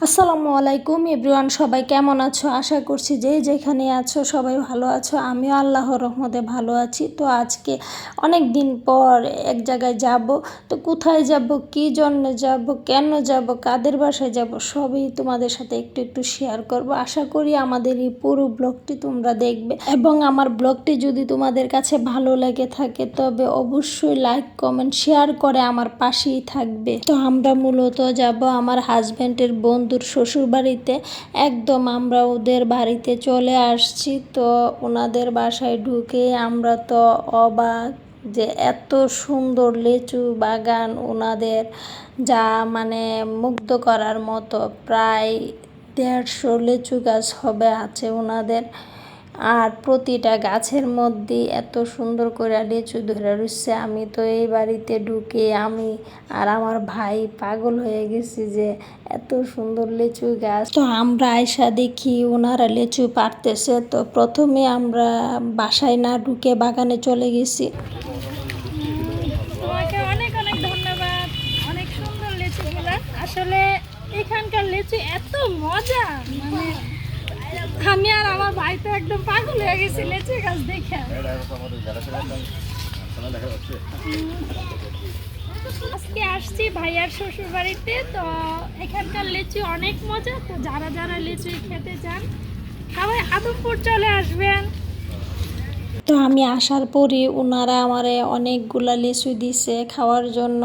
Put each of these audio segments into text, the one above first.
আসসালামু আলাইকুম এভরিওয়ান, সবাই কেমন আছো? আশা করছি যে যেখানে আছো সবাই ভালো আছো। আমিও আল্লাহর রহমতে ভালো আছি। তো আজকে অনেক দিন পর এক জায়গায় যাব। তো কোথায় যাব, কী জন্য যাব, কেন যাব, কাদের বাসায় যাব, সবই তোমাদের সাথে একটু একটু শেয়ার করব। আশা করি আমাদের এই পুরো ব্লগটি তোমরা দেখবে এবং আমার ব্লগটি যদি তোমাদের কাছে ভালো লেগে থাকে তবে অবশ্যই লাইক কমেন্ট শেয়ার করে আমার পাশেই থাকবে। তো আমরা মূলত যাব আমার হাজব্যান্ডের বন্ধুর শ্বশুর বাড়িতে। একদম আমরা ওদের বাড়িতে চলে আসছি। তো ওনাদের বাসায় ঢুকে আমরা তো অবাক যে এত সুন্দর লিচু বাগান ওনাদের, যা মানে মুগ্ধ করার মতো। প্রায় 150 লিচু গাছ আছে ওনাদের, আর প্রতিটা গাছের মধ্যে এত সুন্দর করে লিচু ধরে রয়েছে। আমি তো এই বাড়িতে ঢুকে আমি আর আমার ভাই পাগল হয়ে গেছি যে এত সুন্দর লিচু গাছ। তো আমরা আয়সা দেখি ওনারা লিচু পাড়তেছে। তো প্রথমে আমরা বাসায় না ঢুকে বাগানে চলে গেছি। তোমাকে অনেক অনেক ধন্যবাদ। অনেক সুন্দর লিচুগুলা। আসলে এখানকার লিচু এত মজা, মানে আমি আর আমার ভাই তো একদম পাগল হয়ে গেছি লিচু গাছ দেখে। আজকে আসছি ভাইয়ার শ্বশুর বাড়িতে। তো এখানকার লিচু অনেক মজা। তো যারা যারা লিচু খেতে চান সবাই আদমপুর চলে আসবেন। তো আমি আসার পরে ওনারা আমারে অনেকগুলা লিচু দিছে খাওয়ার জন্য।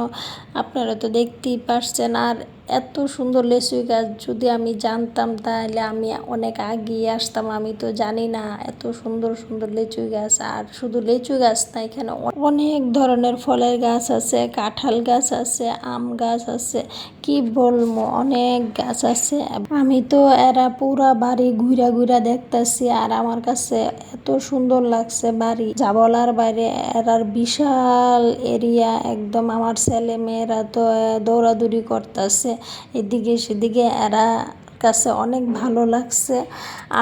আপনারা তো দেখতেই পারছেন। আর এত সুন্দর লিচু গাছ, যদি আমি জানতাম তাহলে আমি অনেক আগিয়ে আসতাম। আমি তো জানি না এত সুন্দর সুন্দর লিচু গাছ। আর শুধু লিচু গাছ না, এখানে অনেক ধরনের ফলের গাছ আছে, কাঁঠাল গাছ আছে, আম গাছ আছে, কি বলবো অনেক গাছ আছে। আমি তো এরা পুরা বাড়ি ঘুরা ঘুরা দেখতেছি। আর আমার কাছে এত সুন্দর লাগছে বাড়ি, যা বলার বাইরে। এরার বিশাল এরিয়া একদম। আমার ছেলে মেয়েরা তো দৌড়াদৌড়ি করতেছে এদিকে সেদিকে। এরা কাছে অনেক ভালো লাগছে।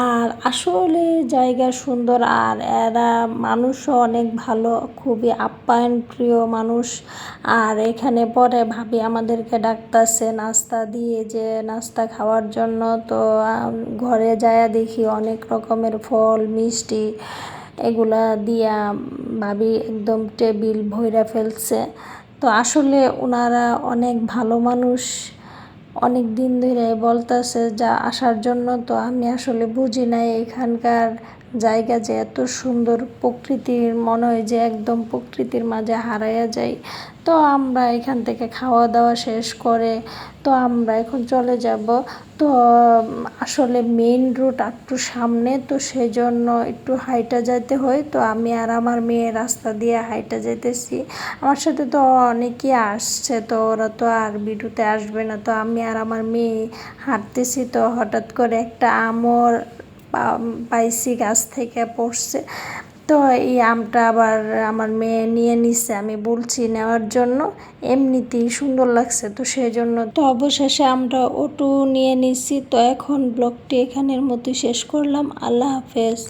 আর আসলে জায়গা সুন্দর, আর এরা মানুষও অনেক ভালো, খুবই আপ্যায়ন প্রিয় মানুষ। আর এখানে পরে ভাবি আমাদেরকে ডাকতেছে নাস্তা দিয়ে, যে নাস্তা খাওয়ার জন্য। তো ঘরে যায়া দেখি অনেক রকমের ফল মিষ্টি এগুলা দিয়া ভাবি একদম টেবিল ভইরা ফেলছে। তো আসলে ওনারা অনেক ভালো মানুষ, অনেক দিন ধরে বলতেছে যা আসার জন্য। তো আমি আসলে বুঝি নাই এখানকার জায়গা যে এত সুন্দর, প্রকৃতির মনে হয় যে একদম প্রকৃতির মাঝে হারাইয়া যাই। তো আমরা এখান থেকে খাওয়া দাওয়া শেষ করে তো আমরা এখন চলে যাব। তো আসলে মেইন রোড একটু সামনে, তো সেই জন্য একটু হাইটা যাইতে হয়। তো আমি আর আমার মেয়ে রাস্তা দিয়ে হাইটা যাইতেছি। আমার সাথে তো অনেকেই আসছে, তো ওরা তো আর ভিডিওতে আসবে না। তো আমি আর আমার মেয়ে হাঁটতেছি। তো হঠাৎ করে একটা আমর পাইছি গাছ থেকে পড়ছে। তো এই আমটা আবার আমার মেয়ে নিয়ে নিচ্ছে, আমি বলছি নেওয়ার জন্য, এমনিতেই সুন্দর লাগছে তো সেই জন্য। তো অবশেষে আমরা অটো নিয়ে নিছি। তো এখন ব্লগটি এখানের মতো শেষ করলাম। আল্লাহ হাফেজ।